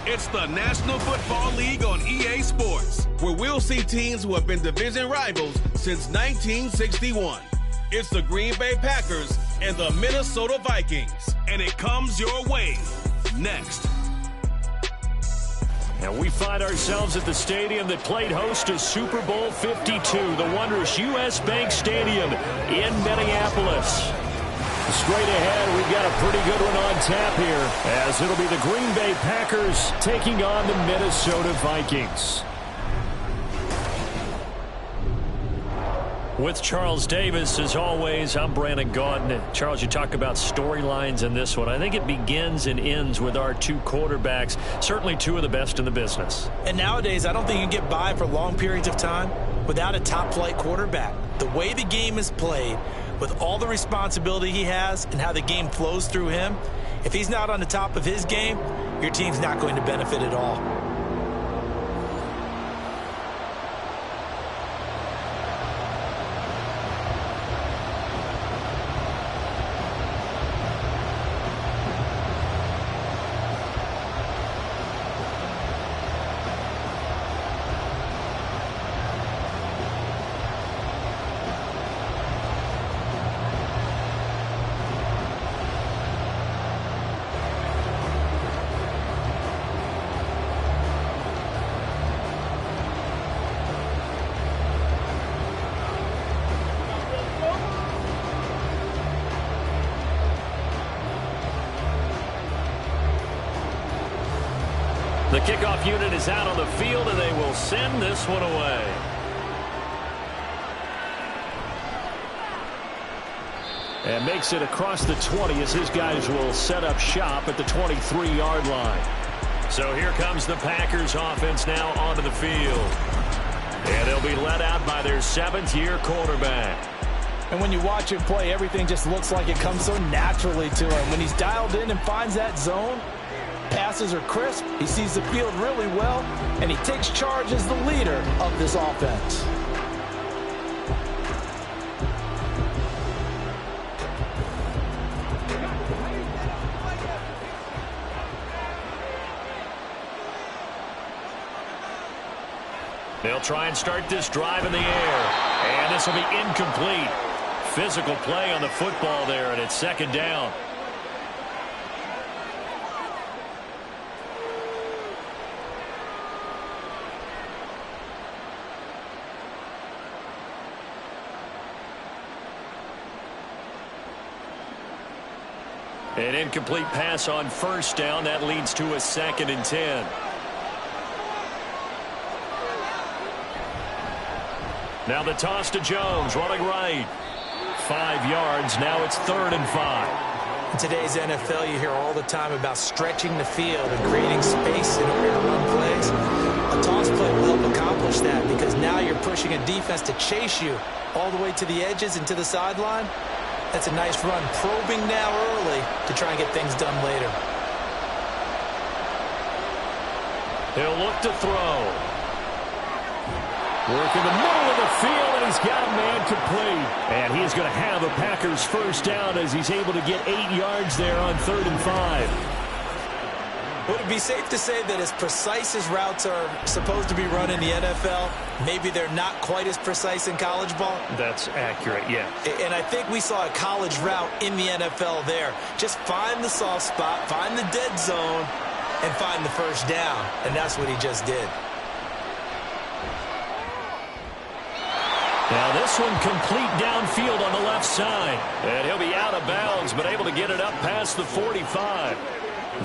It's the National Football League on EA Sports, where we'll see teams who have been division rivals since 1961. It's the Green Bay Packers and the Minnesota Vikings, and it comes your way next. And we find ourselves at the stadium that played host to Super Bowl 52, the wondrous U.S. Bank Stadium in Minneapolis. Straight ahead, we've got a pretty good one on tap here, as it'll be the Green Bay Packers taking on the Minnesota Vikings. With Charles Davis, as always, I'm Brandon Gaudin. Charles, you talk about storylines in this one. I think it begins and ends with our two quarterbacks, certainly two of the best in the business. And nowadays, I don't think you can get by for long periods of time without a top-flight quarterback. The way the game is played, with all the responsibility he has and how the game flows through him, if he's not on the top of his game, your team's not going to benefit at all. The kickoff unit is out on the field, and they will send this one away. And makes it across the 20 as his guys will set up shop at the 23-yard line. So here comes the Packers offense now onto the field. And they'll be led out by their seventh-year quarterback. And when you watch him play, everything just looks like it comes so naturally to him. When he's dialed in and finds that zone, passes are crisp, he sees the field really well, and he takes charge as the leader of this offense. They'll try and start this drive in the air, and this will be incomplete. Physical play on the football there, and it's second down. An incomplete pass on first down. That leads to a 2nd and 10. Now the toss to Jones, running right. 5 yards. Now it's 3rd and 5. In today's NFL, you hear all the time about stretching the field and creating space in order to run plays. A toss play will help accomplish that, because now you're pushing a defense to chase you all the way to the edges and to the sideline. That's a nice run, probing now early to try and get things done later. He'll look to throw. Work in the middle of the field, and he's got a man complete. And he is going to have a Packers first down as he's able to get 8 yards there on 3rd and 5. Would it be safe to say that as precise as routes are supposed to be run in the NFL, maybe they're not quite as precise in college ball? That's accurate, yeah. And I think we saw a college route in the NFL there. Just find the soft spot, find the dead zone, and find the first down. And that's what he just did. Now this one complete downfield on the left side. And he'll be out of bounds, but able to get it up past the 45.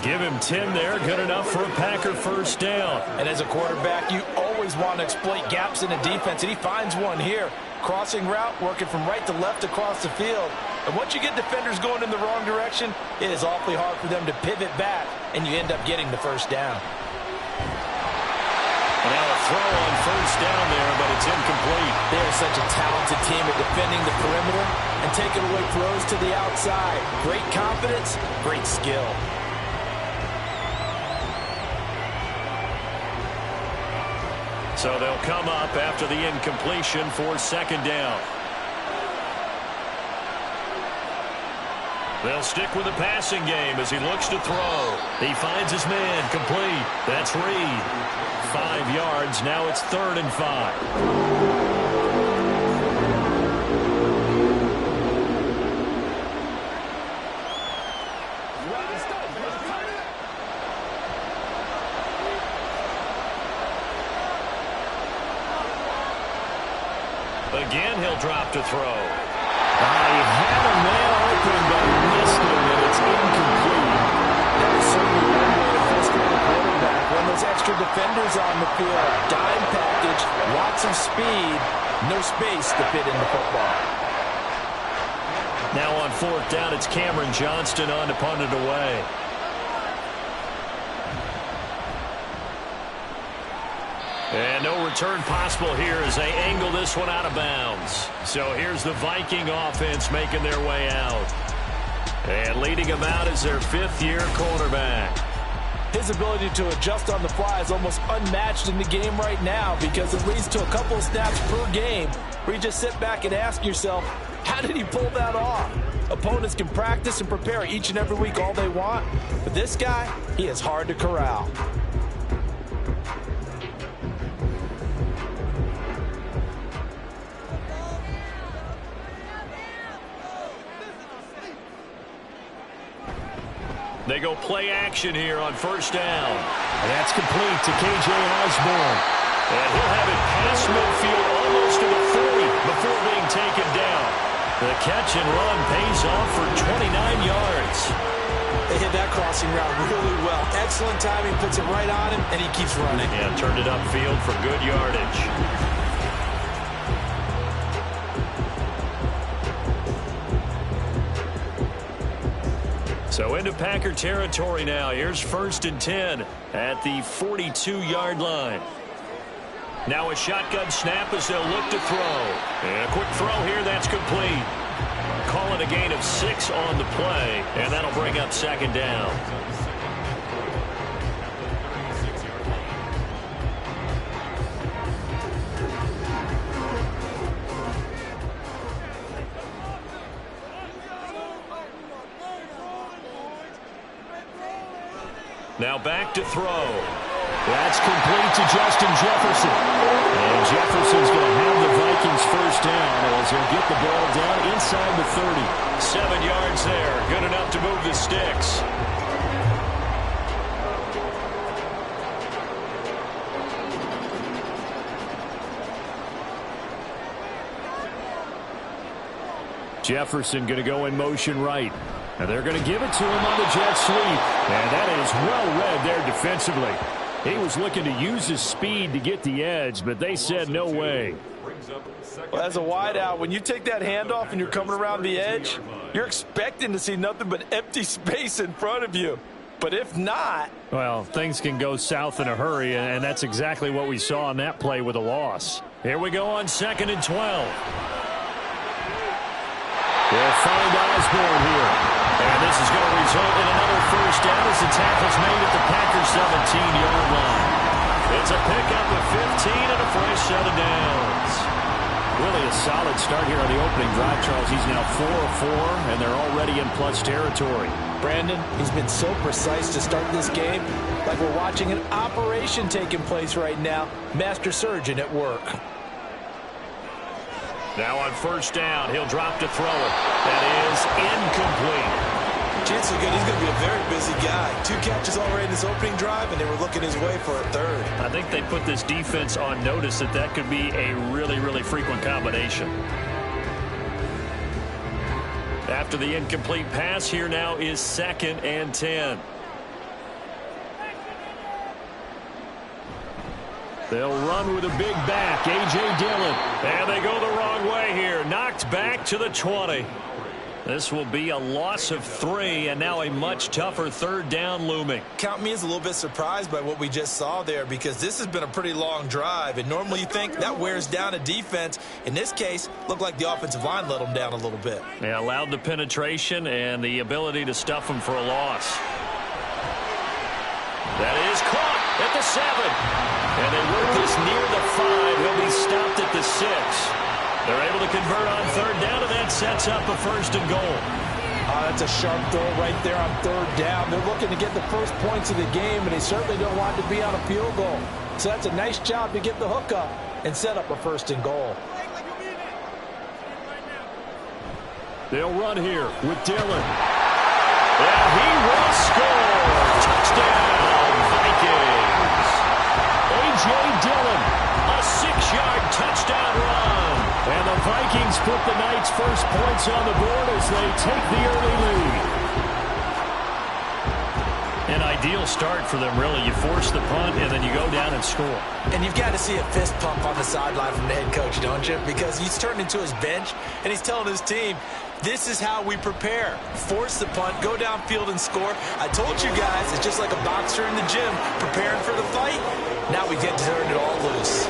Give him 10 there, good enough for a Packer first down. And as a quarterback, you always want to exploit gaps in the defense, and he finds one here. Crossing route, working from right to left across the field. And once you get defenders going in the wrong direction, it is awfully hard for them to pivot back, and you end up getting the first down. Now a throw on first down there, but it's incomplete. They are such a talented team at defending the perimeter and taking away throws to the outside. Great confidence, great skill. So they'll come up after the incompletion for 2nd down. They'll stick with the passing game as he looks to throw. He finds his man, complete. That's Reed. 5 yards. Now it's 3rd and 5. Again, he'll drop to throw. He had a man open, but he missed it, and it's incomplete. That is certainly one way to frustrate a quarterback. When those extra defenders on the field, dime package, lots of speed, no space to fit in the football. Now on 4th down, it's Cameron Johnston on to punt it away. And no return possible here as they angle this one out of bounds. So here's the Viking offense making their way out. And leading them out is their 5th-year quarterback. His ability to adjust on the fly is almost unmatched in the game right now because it leads to a couple of snaps per game where you just sit back and ask yourself, how did he pull that off? Opponents can practice and prepare each and every week all they want, but this guy, he is hard to corral. They go play action here on 1st down. And that's complete to K.J. Osborne. And he'll have it past midfield almost to the 40 before being taken down. The catch and run pays off for 29 yards. They hit that crossing route really well. Excellent timing, puts it right on him, and he keeps running. And turned it upfield for good yardage. So into Packer territory now. Here's 1st and 10 at the 42-yard line. Now a shotgun snap as they'll look to throw. And a quick throw here, that's complete. Call it a gain of 6 on the play, and that'll bring up 2nd down. Now back to throw. That's complete to Justin Jefferson. And Jefferson's going to have the Vikings 1st down as he'll get the ball down inside the 30. 7 yards there. Good enough to move the sticks. Jefferson going to go in motion right. And they're going to give it to him on the jet sweep. And that is well read there defensively. He was looking to use his speed to get the edge, but they said no way. Well, as a wideout, when you take that handoff and you're coming around the edge, you're expecting to see nothing but empty space in front of you. But if not... Well, things can go south in a hurry, and that's exactly what we saw on that play with a loss. Here we go on 2nd and 12. They'll find Osborne here. And this is going to result in another 1st down as the tackle's made at the Packers 17-yard line. It's a pickup of 15 and a fresh set of downs. Really a solid start here on the opening drive, Charles. He's now 4 of 4, and they're already in plus territory. Brandon, he's been so precise to start this game, like we're watching an operation taking place right now. Master surgeon at work. Now on 1st down, he'll drop to throw it. That is incomplete. Chances are good he's going to be a very busy guy. 2 catches already in his opening drive, and they were looking his way for a 3rd. I think they put this defense on notice that that could be a really, really frequent combination. After the incomplete pass, here now is 2nd and 10. They'll run with a big back, A.J. Dillon. And they go the wrong way here. Knocked back to the 20. This will be a loss of 3, and now a much tougher 3rd down looming. Count me as a little bit surprised by what we just saw there because this has been a pretty long drive, and normally you think that wears down a defense. In this case, looked like the offensive line let them down a little bit. Yeah, allowed the penetration and the ability to stuff them for a loss. That is caught at the 7. And they work this near the 5. He'll be stopped at the 6. They're able to convert on 3rd down, and that sets up a 1st and goal. That's a sharp throw right there on third down. They're looking to get the first points of the game, and they certainly don't want to be on a field goal. So that's a nice job to get the hook up and set up a first and goal. They'll run here with Dillon. And he will score. Touchdown, Vikings. A.J. Dillon, a 6-yard touchdown run. And the Vikings put the Knights' first points on the board as they take the early lead. An ideal start for them, really. You force the punt, and then you go down and score. And you've got to see a fist pump on the sideline from the head coach, don't you? Because he's turned into his bench, and he's telling his team, this is how we prepare. Force the punt, go downfield and score. I told you guys, it's just like a boxer in the gym preparing for the fight. Now we get to turn it all loose.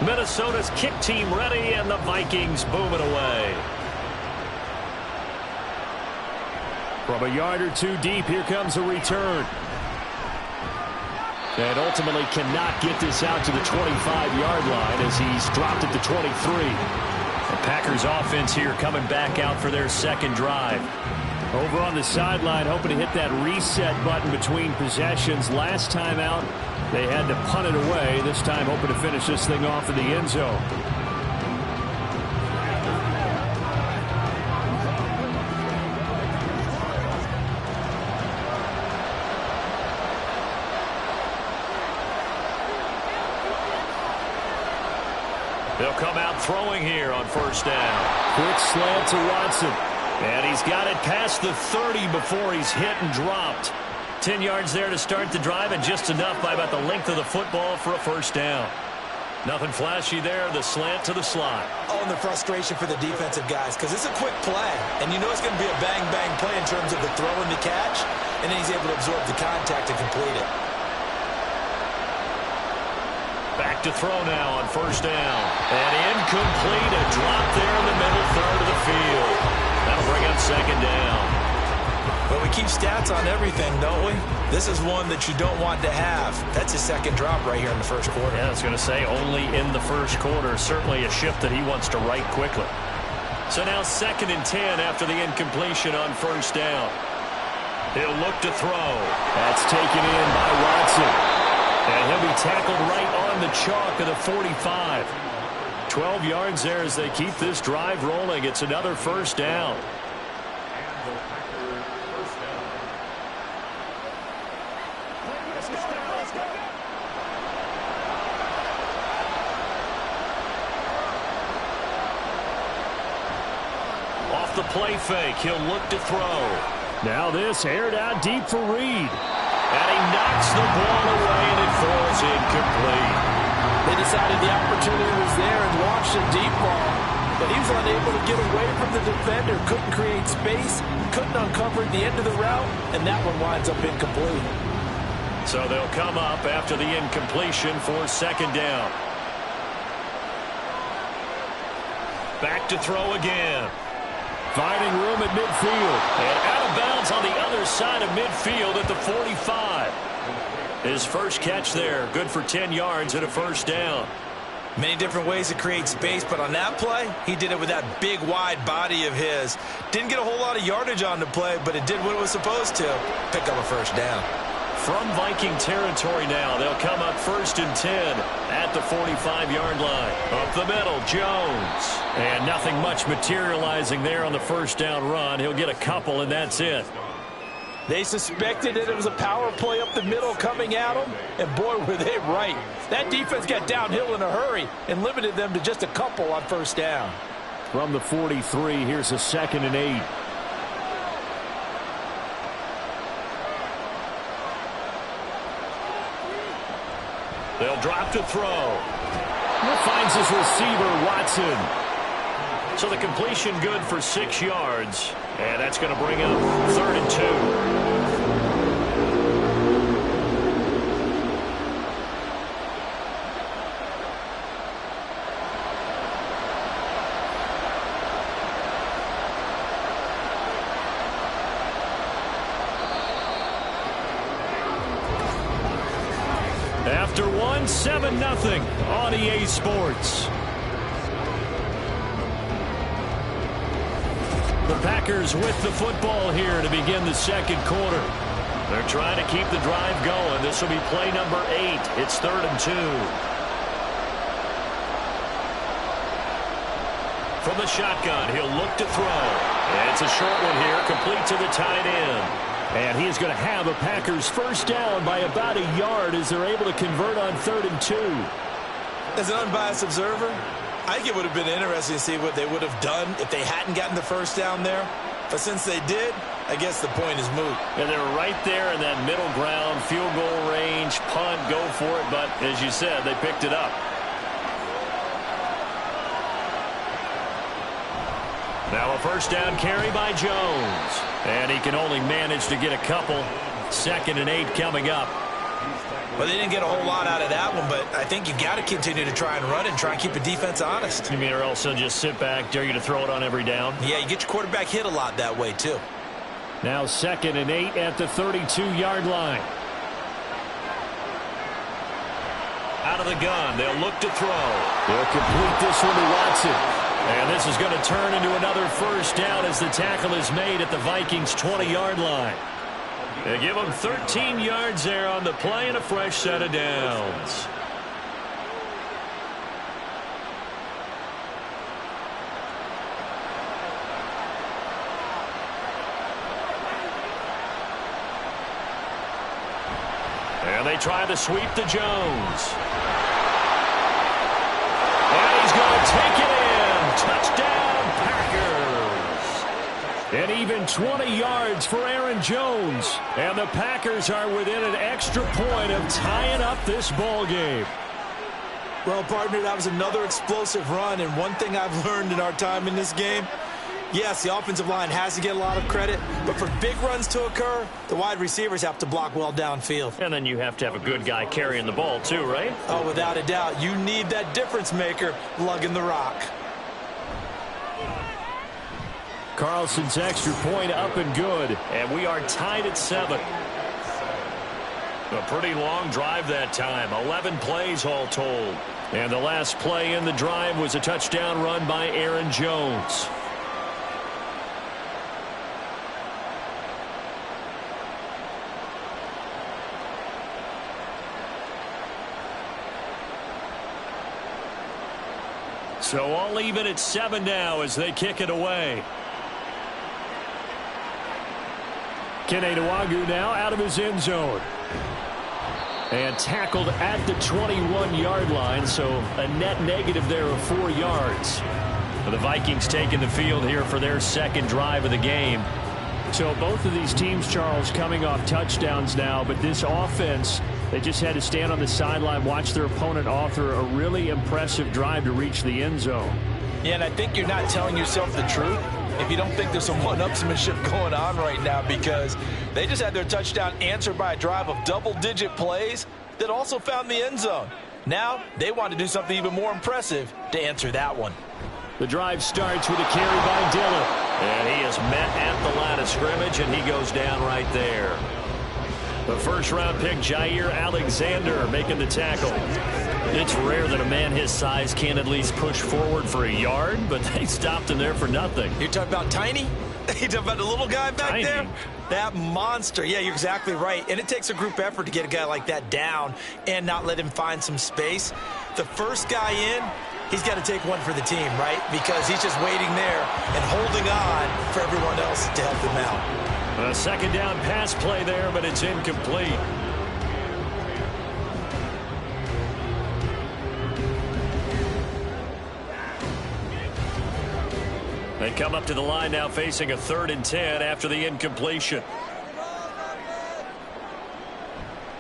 Minnesota's kick team ready, and the Vikings booming away. From a yard or two deep, here comes a return. And ultimately cannot get this out to the 25-yard line as he's dropped at the 23. The Packers offense here coming back out for their second drive. Over on the sideline, hoping to hit that reset button between possessions. Last time out, they had to punt it away. This time hoping to finish this thing off in the end zone. They'll come out throwing here on first down. Quick slant to Watson. And he's got it past the 30 before he's hit and dropped. 10 yards there to start the drive, and just enough by about the length of the football for a first down. Nothing flashy there. The slant to the slot. Oh, and the frustration for the defensive guys, because it's a quick play, and you know it's going to be a bang-bang play in terms of the throw and the catch, and then he's able to absorb the contact and complete it. Back to throw now on first down. And incomplete. A drop there in the middle third of the field. That'll bring up second down. Well, we keep stats on everything, don't we? This is one that you don't want to have. That's his second drop right here in the first quarter. Yeah, I was going to say only in the first quarter. Certainly a shift that he wants to right quickly. So now 2nd and 10 after the incompletion on first down. He'll look to throw. That's taken in by Watson. And he'll be tackled right on the chalk of the 45. 12 yards there as they keep this drive rolling. It's another first down. Off the play fake, he'll look to throw. Now this aired out deep for Reed. And he knocks the ball away, and it falls incomplete. They decided the opportunity was there and launched a deep ball, but he was unable to get away from the defender, couldn't create space, couldn't uncover the end of the route, and that one winds up incomplete. So they'll come up after the incompletion for second down. Back to throw again. Finding room at midfield. And out of bounds on the other side of midfield at the 45. His first catch there, good for 10 yards and a first down. Many different ways to create space, but on that play, he did it with that big, wide body of his. Didn't get a whole lot of yardage on the play, but it did what it was supposed to. Pick up a first down. From Viking territory now, they'll come up 1st and 10 at the 45-yard line. Up the middle, Jones. And nothing much materializing there on the first down run. He'll get a couple, and that's it. They suspected that it was a power play up the middle coming at them, and boy, were they right. That defense got downhill in a hurry and limited them to just a couple on first down. From the 43, here's a 2nd and 8. They'll drop to throw. Finds his receiver, Watson. So the completion good for 6 yards. And that's going to bring up 3rd and 2. after one, 7-0 on EA Sports. The Packers with the football here to begin the second quarter. They're trying to keep the drive going. This will be play number 8. It's 3rd and 2. From the shotgun, he'll look to throw. It's a short one here, complete to the tight end. And he is going to have a Packers first down by about a yard as they're able to convert on 3rd and 2. As an unbiased observer, I think it would have been interesting to see what they would have done if they hadn't gotten the first down there. But since they did, I guess the point is moot. And they're right there in that middle ground, field goal range, punt, go for it. But as you said, they picked it up. Now a first down carry by Jones. And he can only manage to get a couple. 2nd and 8 coming up. Well, they didn't get a whole lot out of that one, but I think you've got to continue to try and run it and try and keep the defense honest. You mean, or else they'll just sit back, dare you to throw it on every down? Yeah, you get your quarterback hit a lot that way, too. Now 2nd and 8 at the 32-yard line. Out of the gun, they'll look to throw. They'll complete this one to Watson. And this is going to turn into another first down as the tackle is made at the Vikings' 20-yard line. They give them 13 yards there on the play and a fresh set of downs. And they try to sweep to Jones. And he's going to take it in. Touchdown, Packers. And even 20 yards for Aaron Jones. And the Packers are within an extra point of tying up this ball game. Well, partner, that was another explosive run. And one thing I've learned in our time in this game, yes, the offensive line has to get a lot of credit, but for big runs to occur, the wide receivers have to block well downfield. And then you have to have a good guy carrying the ball too, right? Oh, without a doubt. You need that difference maker lugging the rock. Carlson's extra point up and good. And we are tied at 7. A pretty long drive that time. 11 plays all told. And the last play in the drive was a touchdown run by Aaron Jones. So all even at 7 now as they kick it away. Kenenuagu now out of his end zone. And tackled at the 21-yard line, so a net negative there of 4 yards. The Vikings taking the field here for their second drive of the game. So both of these teams, Charles, coming off touchdowns now, but this offense, they just had to stand on the sideline, watch their opponent author a really impressive drive to reach the end zone. Yeah, and I think you're not telling yourself the truth if you don't think there's some one-upsmanship going on right now, because they just had their touchdown answered by a drive of double-digit plays that also found the end zone. Now they want to do something even more impressive to answer that one. The drive starts with a carry by Dillon. And he is met at the line of scrimmage, and he goes down right there. The first-round pick, Jair Alexander, making the tackle. It's rare that a man his size can't at least push forward for a yard, but they stopped him there for nothing. You're talking about tiny? You're talking about the little guy back Tiny. there? That monster. Yeah, you're exactly right. And it takes a group effort to get a guy like that down and not let him find some space. The first guy in, he's got to take one for the team, right? Because he's just waiting there and holding on for everyone else to help him out. A second down pass play there, but it's incomplete. They come up to the line now facing a 3rd and 10 after the incompletion.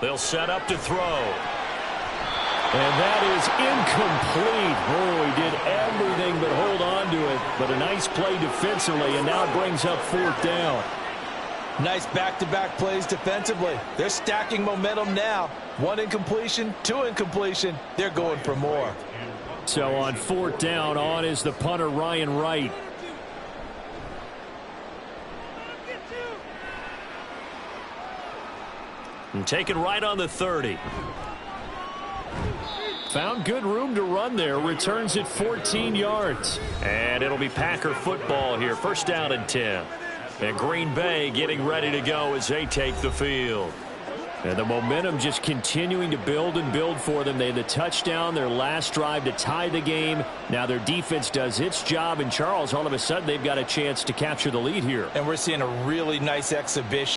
They'll set up to throw. And that is incomplete. Oh, he did everything but hold on to it. But a nice play defensively, and now it brings up 4th down. Nice back-to-back plays defensively. They're stacking momentum now. 1 incompletion, 2 incompletion. They're going for more. So on 4th down, on is the punter, Ryan Wright. And taken right on the 30. Found good room to run there. Returns it 14 yards. And it'll be Packer football here. First down and 10. And Green Bay getting ready to go as they take the field. And the momentum just continuing to build and build for them. They had the touchdown, their last drive to tie the game. Now their defense does its job. And Charles, all of a sudden, they've got a chance to capture the lead here. And we're seeing a really nice exhibition.